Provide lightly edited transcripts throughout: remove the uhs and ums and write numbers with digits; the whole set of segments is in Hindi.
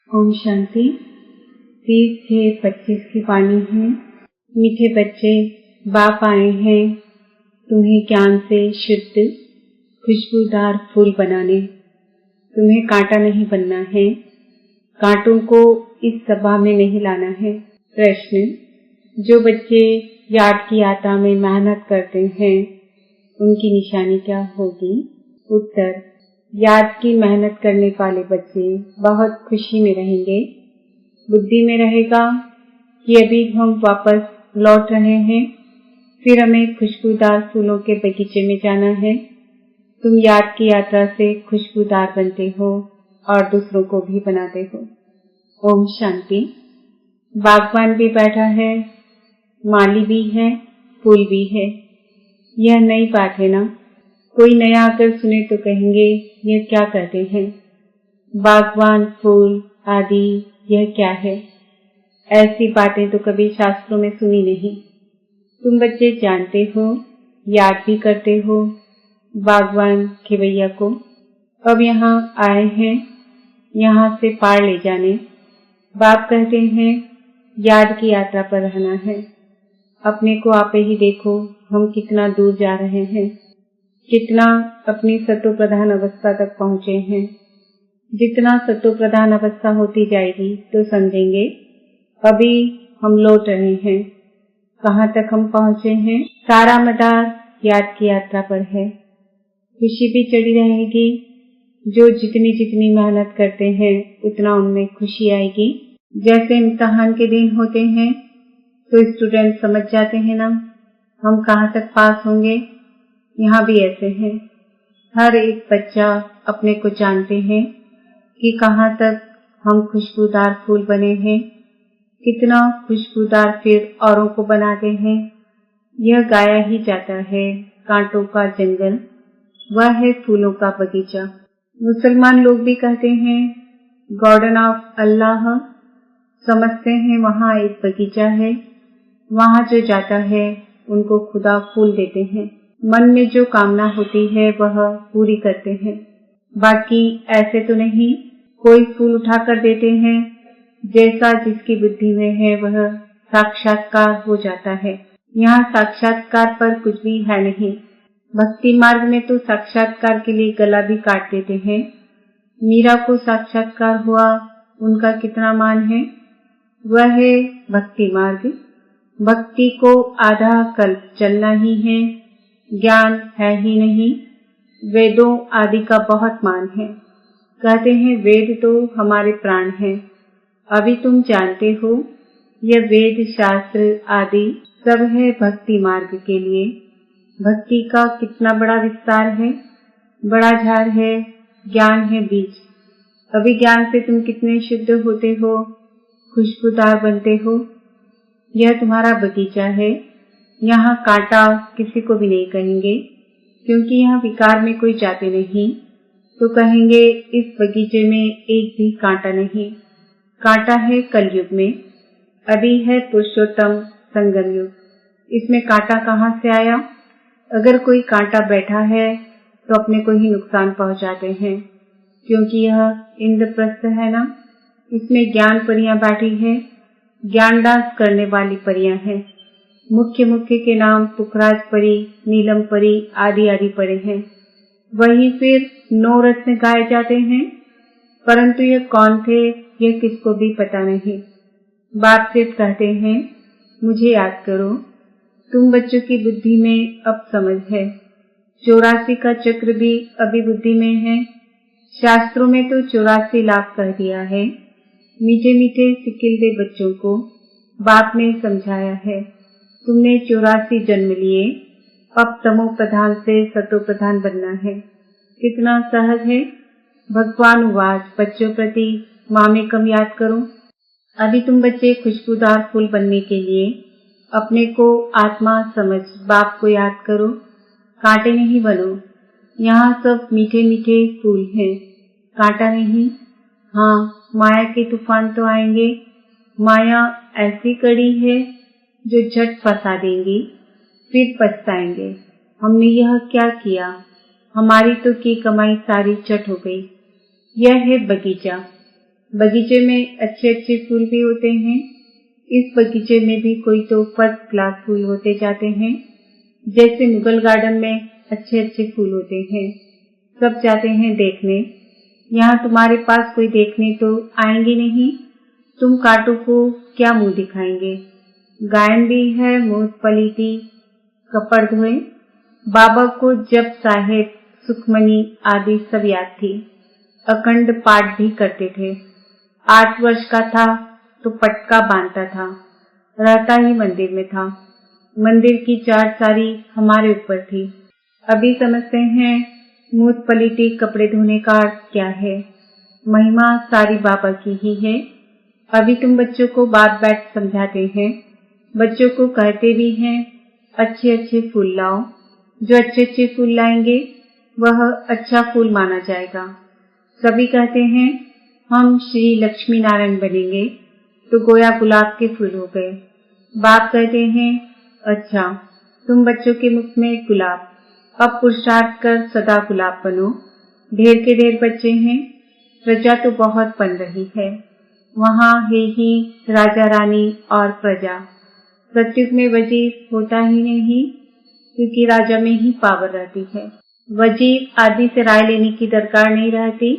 ओम शांति। 30/6/25 की वाणी है। मीठे बच्चे, बाप आए हैं तुम्हें ज्ञान से शुद्ध खुशबूदार फूल बनाने। तुम्हें कांटा नहीं बनना है, कांटों को इस सभा में नहीं लाना है। प्रश्न: जो बच्चे याद की यात्रा में मेहनत करते हैं उनकी निशानी क्या होगी? उत्तर: याद की मेहनत करने वाले बच्चे बहुत खुशी में रहेंगे। बुद्धि में रहेगा कि अभी हम वापस लौट रहे हैं, फिर हमें खुशबूदार फूलों के बगीचे में जाना है। तुम याद की यात्रा से खुशबूदार बनते हो और दूसरों को भी बनाते हो। ओम शांति। बागवान भी बैठा है, माली भी है, फूल भी है। यह नई बात है ना? कोई नया आकर सुने तो कहेंगे यह क्या कहते हैं, बागवान, फूल आदि, यह क्या है? ऐसी बातें तो कभी शास्त्रों में सुनी नहीं। तुम बच्चे जानते हो, याद भी करते हो बागवान खेवैया को। अब यहाँ आए हैं यहाँ से पार ले जाने। बाप कहते हैं याद की यात्रा पर रहना है। अपने को आप ही देखो, हम कितना दूर जा रहे हैं, कितना अपनी सतो प्रधान अवस्था तक पहुँचे हैं। जितना सतो प्रधान अवस्था होती जाएगी तो समझेंगे अभी हम लौट रहे हैं। कहाँ तक हम पहुँचे हैं? सारा मदार याद की यात्रा पर है। खुशी भी चढ़ी रहेगी। जो जितनी जितनी मेहनत करते हैं उतना उनमें खुशी आएगी। जैसे इम्तिहान के दिन होते हैं तो स्टूडेंट समझ जाते हैं ना हम कहाँ तक पास होंगे। यहाँ भी ऐसे हैं। हर एक बच्चा अपने को जानते हैं कि कहाँ तक हम खुशबूदार फूल बने हैं, कितना खुशबूदार फिर औरों को बनाते हैं। यह गाया ही जाता है कांटों का जंगल, वह है फूलों का बगीचा। मुसलमान लोग भी कहते हैं गार्डन ऑफ अल्लाह, समझते हैं वहाँ एक बगीचा है। वहाँ जो जाता है उनको खुदा फूल देते हैं। मन में जो कामना होती है वह पूरी करते हैं। बाकी ऐसे तो नहीं कोई फूल उठा कर देते हैं, जैसा जिसकी बुद्धि में है वह साक्षात्कार हो जाता है। यहाँ साक्षात्कार पर कुछ भी है नहीं। भक्ति मार्ग में तो साक्षात्कार के लिए गला भी काट देते हैं। मीरा को साक्षात्कार हुआ, उनका कितना मान है? वह है भक्ति मार्ग। भक्ति को आधा कल्प चलना ही है, ज्ञान है ही नहीं। वेदों आदि का बहुत मान है। कहते हैं वेद तो हमारे प्राण हैं। अभी तुम जानते हो यह वेद शास्त्र आदि सब है भक्ति मार्ग के लिए। भक्ति का कितना बड़ा विस्तार है, बड़ा झाड़ है, ज्ञान है बीज। अभी ज्ञान से तुम कितने शुद्ध होते हो, खुशबूदार बनते हो। यह तुम्हारा बगीचा है। यहाँ कांटा किसी को भी नहीं कहेंगे, क्योंकि यहाँ विकार में कोई जाते नहीं। तो कहेंगे इस बगीचे में एक भी कांटा नहीं। कांटा है कलयुग में, अभी है पुरुषोत्तम संगम युग। इसमें कांटा कहाँ से आया? अगर कोई कांटा बैठा है तो अपने को ही नुकसान पहुँचाते हैं, क्योंकि यह इंद्रप्रस्थ है ना। इसमें ज्ञान परियां बैठी है, ज्ञान डांस करने वाली परियां हैं। मुख्य मुख्य के नाम पुखराज परी, नीलम परी आदि आदि पड़े हैं। वही फिर 9 रत्न गाए जाते हैं, परंतु यह कौन थे यह किसको भी पता नहीं। बाप सिर्फ कहते हैं मुझे याद करो। तुम बच्चों की बुद्धि में अब समझ है। 84 का चक्र भी अभी बुद्धि में है। शास्त्रों में तो 84 लाख कह दिया है। मीठे मीठे सिकिलदे बच्चों को बाप ने समझाया है। तुमने 84 जन्म लिए, अब तमो प्रधान से सतो प्रधान बनना है। कितना सहज है। भगवान उवाच बच्चों प्रति मामेकम याद करो। अभी तुम बच्चे खुशबूदार फूल बनने के लिए अपने को आत्मा समझ बाप को याद करो। कांटे नहीं बनो। यहाँ सब मीठे मीठे फूल हैं, कांटा नहीं। हाँ, माया के तूफान तो आएंगे। माया ऐसी कड़ी है जो झट फंसा देंगी, फिर पछताएंगे हमने यह क्या किया, हमारी तो की कमाई सारी चट हो गई। यह है बगीचा। बगीचे में अच्छे अच्छे फूल भी होते हैं। इस बगीचे में भी कोई तो फर्स्ट क्लास फूल होते जाते हैं। जैसे मुगल गार्डन में अच्छे अच्छे फूल होते हैं, सब जाते हैं देखने। यहाँ तुम्हारे पास कोई देखने तो आएंगे नहीं, तुम कांटों को क्या मुंह दिखाएंगे। गायन भी है मोद पलीती कपड़ धोए। बाबा को जप साहेब सुखमनी आदि सब याद थी। अखंड पाठ भी करते थे। 8 वर्ष का था तो पटका बांधता था, रहता ही मंदिर में था। मंदिर की चारसारी हमारे ऊपर थी। अभी समझते हैं मूत पलीटी कपड़े धोने का अर्थ क्या है। महिमा सारी बाबा की ही है। अभी तुम बच्चों को बात बैठ समझाते हैं। बच्चों को कहते भी हैं अच्छे अच्छे फूल लाओ। जो अच्छे अच्छे फूल लाएंगे वह अच्छा फूल माना जाएगा। सभी कहते हैं हम श्री लक्ष्मी नारायण बनेंगे, तो गोया गुलाब के फूल हो गए। बाप कहते हैं अच्छा, तुम बच्चों के मुख में गुलाब, अब पुरुषार्थ कर सदा गुलाब बनो। ढेर के ढेर बच्चे हैं, प्रजा तो बहुत बन रही है। वहाँ है ही राजा रानी और प्रजा। सत्युग में वजीर होता ही नहीं, क्योंकि राजा में ही पावर रहती है। वजीर आदि से राय लेने की दरकार नहीं रहती,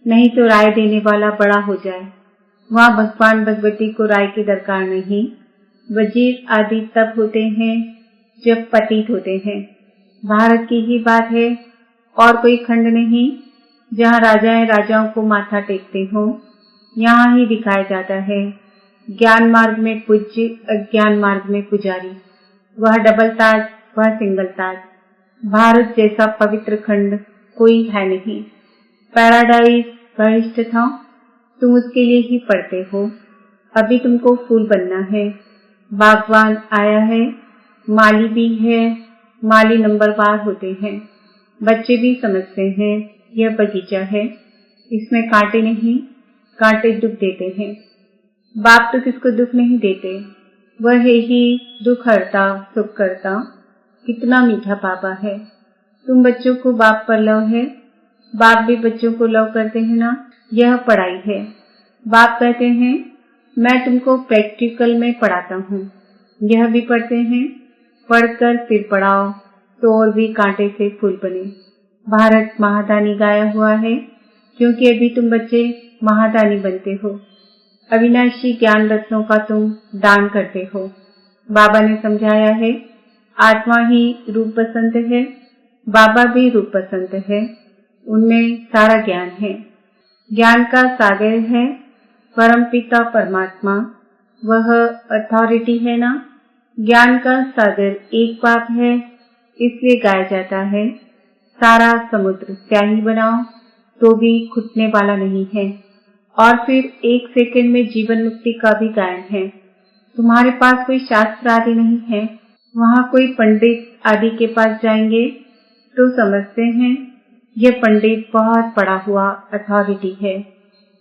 नहीं तो राय देने वाला बड़ा हो जाए। वहाँ भगवान भगवती को राय की दरकार नहीं। वजीर आदि तब होते हैं जब पतित होते हैं। भारत की ही बात है, और कोई खंड नहीं जहाँ राजाएं राजाओं को माथा टेकते हो। यहाँ ही दिखाया जाता है ज्ञान मार्ग में पूज्य, अज्ञान मार्ग में पुजारी। वह डबल ताज, वह सिंगल ताज। भारत जैसा पवित्र खंड कोई है नहीं। पैराडाइज बहिष्ठ था, तुम उसके लिए ही पढ़ते हो। अभी तुमको फूल बनना है। बागवान आया है, माली भी है। माली नंबरवार होते हैं। बच्चे भी समझते हैं यह बगीचा है, इसमें कांटे नहीं, कांटे दुख देते हैं। बाप तो किसको दुख नहीं देते, वह है ही दुख हरता सुख करता। कितना मीठा बाबा है। तुम बच्चों को बाप पर लव है, बाप भी बच्चों को लव करते हैं ना। यह पढ़ाई है। बाप कहते हैं मैं तुमको प्रैक्टिकल में पढ़ाता हूँ। यह भी पढ़ते हैं, पढ़कर फिर पढ़ाओ तो और भी कांटे से फूल बने। भारत महादानी गाया हुआ है, क्योंकि अभी तुम बच्चे महादानी बनते हो। अविनाशी ज्ञान रत्नों का तुम दान करते हो। बाबा ने समझाया है आत्मा ही रूप बसंत है, बाबा भी रूप बसंत है। उनमें सारा ज्ञान है। ज्ञान का सागर है परमपिता परमात्मा, वह अथॉरिटी है ना। ज्ञान का सागर एक बाप है, इसलिए गाया जाता है सारा समुद्र स्याही बनाओ तो भी घुटने वाला नहीं है। और फिर 1 सेकंड में जीवन मुक्ति का भी गायन है। तुम्हारे पास कोई शास्त्र आदि नहीं है। वहाँ कोई पंडित आदि के पास जाएंगे तो समझते हैं यह पंडित बहुत पढ़ा हुआ अथॉरिटी है,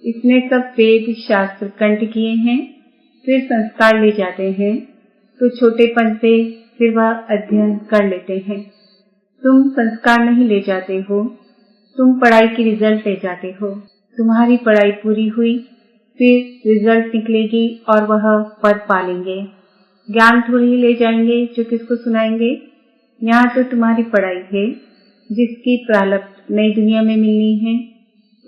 इसने सब वेद शास्त्र कंठ किए हैं। फिर संस्कार ले जाते हैं तो छोटेपन से फिर वह अध्ययन कर लेते हैं। तुम संस्कार नहीं ले जाते हो, तुम पढ़ाई की रिजल्ट ले जाते हो। तुम्हारी पढ़ाई पूरी हुई, फिर रिजल्ट निकलेगी और वह पद पालेंगे। ज्ञान थोड़ी ले जाएंगे जो किसको सुनाएंगे। यहाँ तो तुम्हारी पढ़ाई है जिसकी प्रारब्ध नई दुनिया में मिलनी है।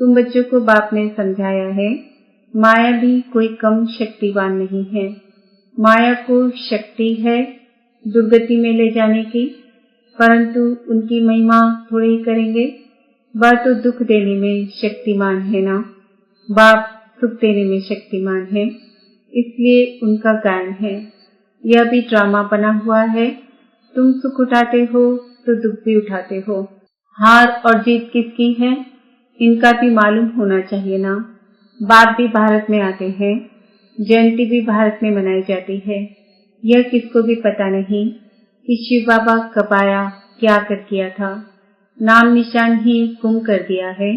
तुम बच्चों को बाप ने समझाया है माया भी कोई कम शक्तिवान नहीं है। माया को शक्ति है दुर्गति में ले जाने की, परंतु उनकी महिमा थोड़ी ही करेंगे। वह तो दुख देने में शक्तिमान है ना, बाप सुख देने में शक्तिमान है, इसलिए उनका गायन है। यह भी ड्रामा बना हुआ है। तुम सुख उठाते हो तो दुख भी उठाते हो। हार और जीत किसकी है इनका भी मालूम होना चाहिए ना। बाप भी भारत में आते हैं, जयंती भी भारत में मनाई जाती है। यह किसको भी पता नहीं कि शिव बाबा कब आया, क्या कर किया था। नाम निशान ही गुम कर दिया है।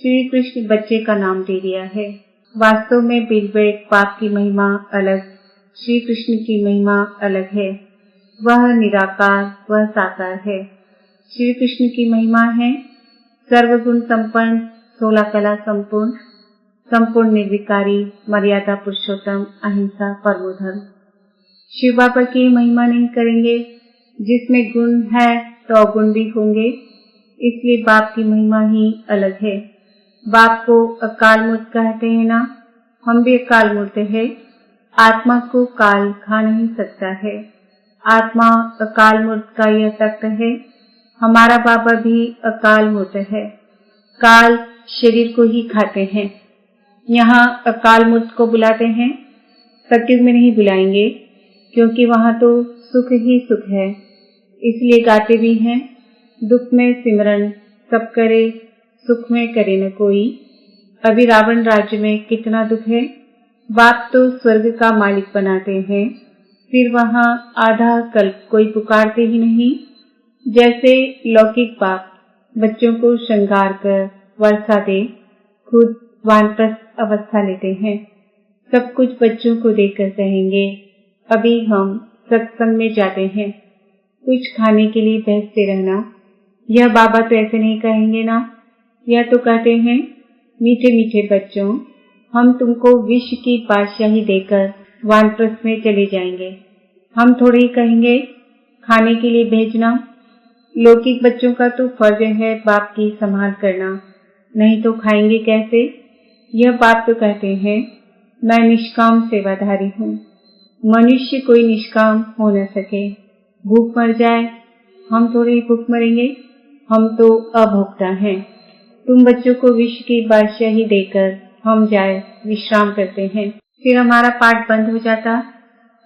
श्री कृष्ण बच्चे का नाम दे दिया है। वास्तव में बिलबेट बाप की महिमा अलग, श्री कृष्ण की महिमा अलग है। वह निराकार, वह साकार है। श्री कृष्ण की महिमा है सर्वगुण संपन्न, 16 कला संपूर्ण। संपूर्ण निर्विकारी, मर्यादा पुरुषोत्तम, अहिंसा, परमो धर्म। शिव बाबा की महिमा नहीं करेंगे, जिसमें गुण है तो अवगुण भी होंगे, इसलिए बाप की महिमा ही अलग है। बाप को अकाल मूर्त कहते हैं ना, हम भी अकाल मूर्त है। आत्मा को काल खा नहीं सकता है। आत्मा अकाल मूर्त का यह तख्त है। हमारा बाबा भी अकाल मूर्त है। काल शरीर को ही खाते हैं। यहाँ अकाल मूर्त को बुलाते हैं, सत्युग में नहीं बुलाएंगे, क्योंकि वहाँ तो सुख ही सुख है। इसलिए गाते भी हैं, दुख में सिमरन सब करे, सुख में करे न कोई। अभी रावण राज्य में कितना दुख है। बाप तो स्वर्ग का मालिक बनाते हैं, फिर वहाँ आधा कल्प कोई पुकारते ही नहीं। जैसे लौकिक बाप बच्चों को श्रृंगार कर वर्षा दे, खुद वानप्रस्थ अवस्था लेते हैं। सब कुछ बच्चों को देकर कहेंगे, अभी हम सत्संग में जाते हैं, कुछ खाने के लिए बहसते रहना। यह बाबा तो ऐसे नहीं कहेंगे ना। यह तो कहते हैं, मीठे मीठे बच्चों, हम तुमको विश्व की बादशाही देकर वानप्रस्थ में चले जाएंगे। हम थोड़े ही कहेंगे खाने के लिए भेजना। लौकिक बच्चों का तो फर्ज है बाप की संभाल करना, नहीं तो खाएंगे कैसे। यह बाप तो कहते हैं, मैं निष्काम सेवाधारी हूँ। मनुष्य कोई निष्काम हो न सके, भूख मर जाए। हम थोड़े ही भूख मरेंगे, हम तो अभोक्ता हैं। तुम बच्चों को विश्व की बादशाही देकर हम जाए विश्राम करते हैं। फिर हमारा पाठ बंद हो जाता,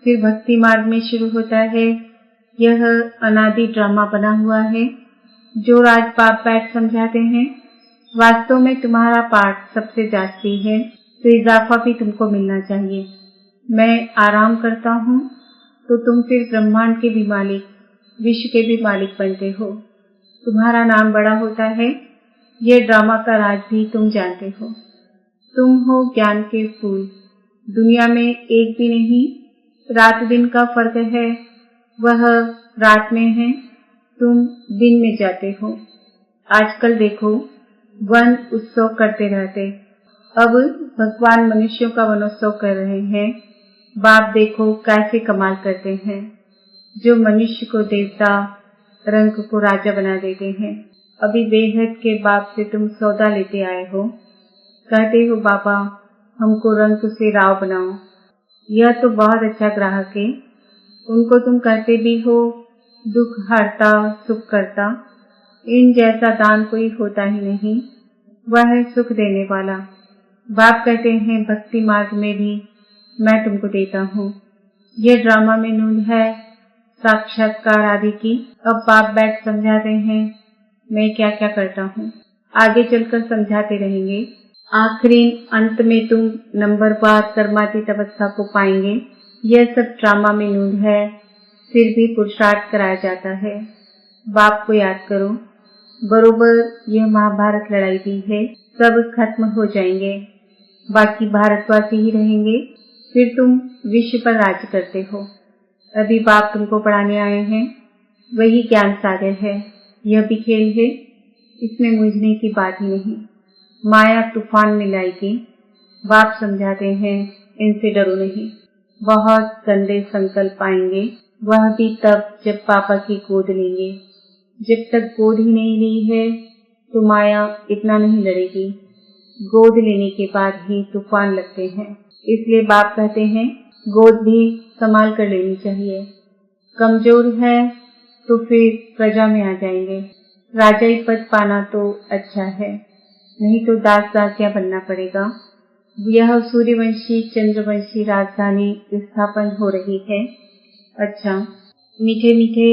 फिर भक्ति मार्ग में शुरू होता है। यह अनादि ड्रामा बना हुआ है, जो राज बाप बैठ समझाते हैं। वास्तव में तुम्हारा पाठ सबसे जास्ती है, तो इजाफा भी तुमको मिलना चाहिए। मैं आराम करता हूँ तो तुम फिर ब्रह्मांड के भी मालिक, विश्व के भी मालिक बनते हो। तुम्हारा नाम बड़ा होता है। यह ड्रामा का राज भी तुम जानते हो। तुम हो ज्ञान के फूल, दुनिया में एक भी नहीं। रात दिन का फर्क है, वह रात में है, तुम दिन में जाते हो। आजकल देखो, वन उत्सव करते रहते, अब भगवान मनुष्यों का वनोत्सव कर रहे हैं। बाप देखो कैसे कमाल करते हैं, जो मनुष्य को देवता, रंग को राजा बना देते हैं। अभी बेहद के बाप से तुम सौदा लेते आए हो, कहते हो बाबा हमको रंग से राव बनाओ। यह तो बहुत अच्छा ग्राहक है। उनको तुम कहते भी हो दुख हरता सुख करता। इन जैसा दान कोई होता ही नहीं, वह है सुख देने वाला। बाप कहते हैं भक्ति मार्ग में भी मैं तुमको देता हूँ। यह ड्रामा में नूंद है साक्षात्कार आदि की। अब बाप बैठ समझाते हैं मैं क्या क्या करता हूँ, आगे चलकर समझाते रहेंगे। आखिरी अंत में तुम नंबरवार कर्मातीत अवस्था को पाएंगे। यह सब ड्रामा में नूंद है, फिर भी पुरुषार्थ कराया जाता है। बाप को याद करो, बरोबर यह महाभारत लड़ाई भी है, सब खत्म हो जाएंगे, बाकी भारतवासी ही रहेंगे। फिर तुम विश्व पर राज्य करते हो। अभी बाप तुमको पढ़ाने आए हैं, वही ज्ञान सागर है। यह भी खेल है, इसमें मुझने की बात ही नहीं। माया तूफान में लाएगी। बाप समझाते हैं इनसे डरो नहीं। बहुत गंदे संकल्प आएंगे, वह भी तब जब पापा की गोद लेंगे। जब तक गोद ही नहीं ली है तो माया इतना नहीं लड़ेगी। गोद लेने के बाद ही तूफान लगते हैं। इसलिए बाप कहते हैं गोद भी संभाल कर लेनी चाहिए। कमजोर है तो फिर प्रजा में आ जाएंगे। राजाई पद पाना तो अच्छा है, नहीं तो दास दासियां बनना पड़ेगा। यह सूर्यवंशी चंद्रवंशी राजधानी स्थापन हो रही है। अच्छा, मीठे मीठे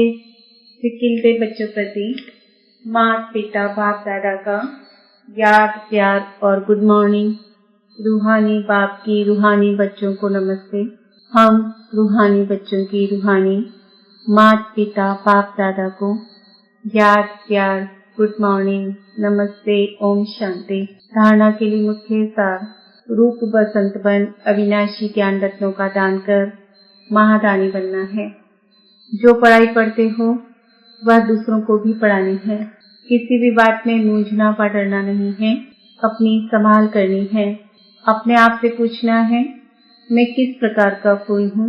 सिकिलते बच्चों प्रति माता पिता बाप दादा का याद प्यार और गुड मॉर्निंग। रूहानी बाप की रूहानी बच्चों को नमस्ते। हम रूहानी बच्चों की रूहानी माता पिता बाप दादा को याद प्यार गुड मॉर्निंग नमस्ते ओम शांति। धारणा के लिए मुख्य सार, रूप बसंत बन अविनाशी ज्ञान रत्नों का दान कर महादानी बनना है। जो पढ़ाई पढ़ते हो वह दूसरों को भी पढ़ानी है। किसी भी बात में मूंझना व डरना नहीं है, अपनी संभाल करनी है। अपने आप से पूछना है, मैं किस प्रकार का फूल हूँ?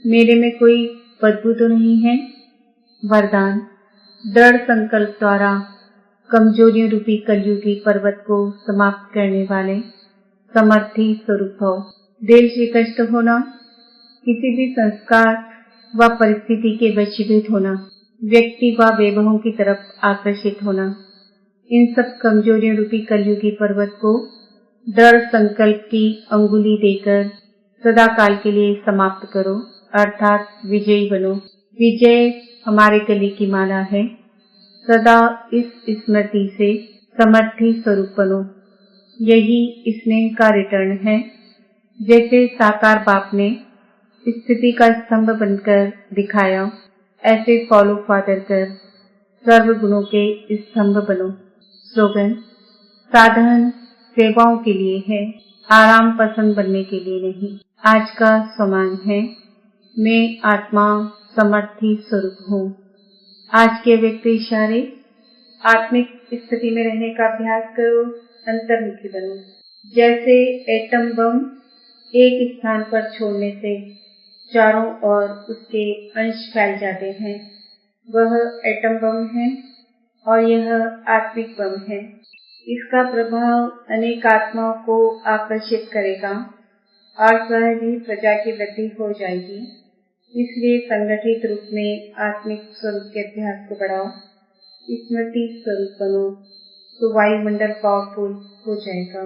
मेरे में कोई बदबू तो नहीं है? वरदान, दृढ़ संकल्प द्वारा कमजोरियों रूपी कलयुगी पर्वत को समाप्त करने वाले समर्थी स्वरूप हो। दिल से कष्ट होना, किसी भी संस्कार व परिस्थिति के वशीभूत होना, व्यक्ति व वैभवों की तरफ आकर्षित होना, इन सब कमजोरियों रूपी कलयुगी पर्वत को दृढ़ संकल्प की अंगुली देकर सदा काल के लिए समाप्त करो, अर्थात विजयी बनो। विजय हमारे गले की माला है। सदा इस स्मृति से समर्थी स्वरूप बनो। यही स्नेह का रिटर्न है। जैसे साकार बाप ने स्थिति का स्तंभ बनकर दिखाया, ऐसे फॉलो फादर कर सर्व गुणों के स्तंभ बनो। स्लोगन, साधन सेवाओं के लिए है, आराम पसंद बनने के लिए नहीं। आज का समान है, मैं आत्मा समर्थी स्वरूप हूँ। आज के व्यक्ति इशारे, आत्मिक स्थिति में रहने का अभ्यास करो, अंतर्मुखी बनो। जैसे एटम बम एक स्थान पर छोड़ने से चारों ओर उसके अंश फैल जाते हैं, वह एटम बम है और यह आत्मिक बम है। इसका प्रभाव अनेक आत्माओं को आकर्षित करेगा और सहज ही प्रजा की वृद्धि हो जाएगी। इसलिए संगठित रूप में आत्मिक स्वरूप के अभ्यास को बढ़ाओ, स्मृति स्वरूप बनो, तो वायुमंडल पावरफुल हो जाएगा।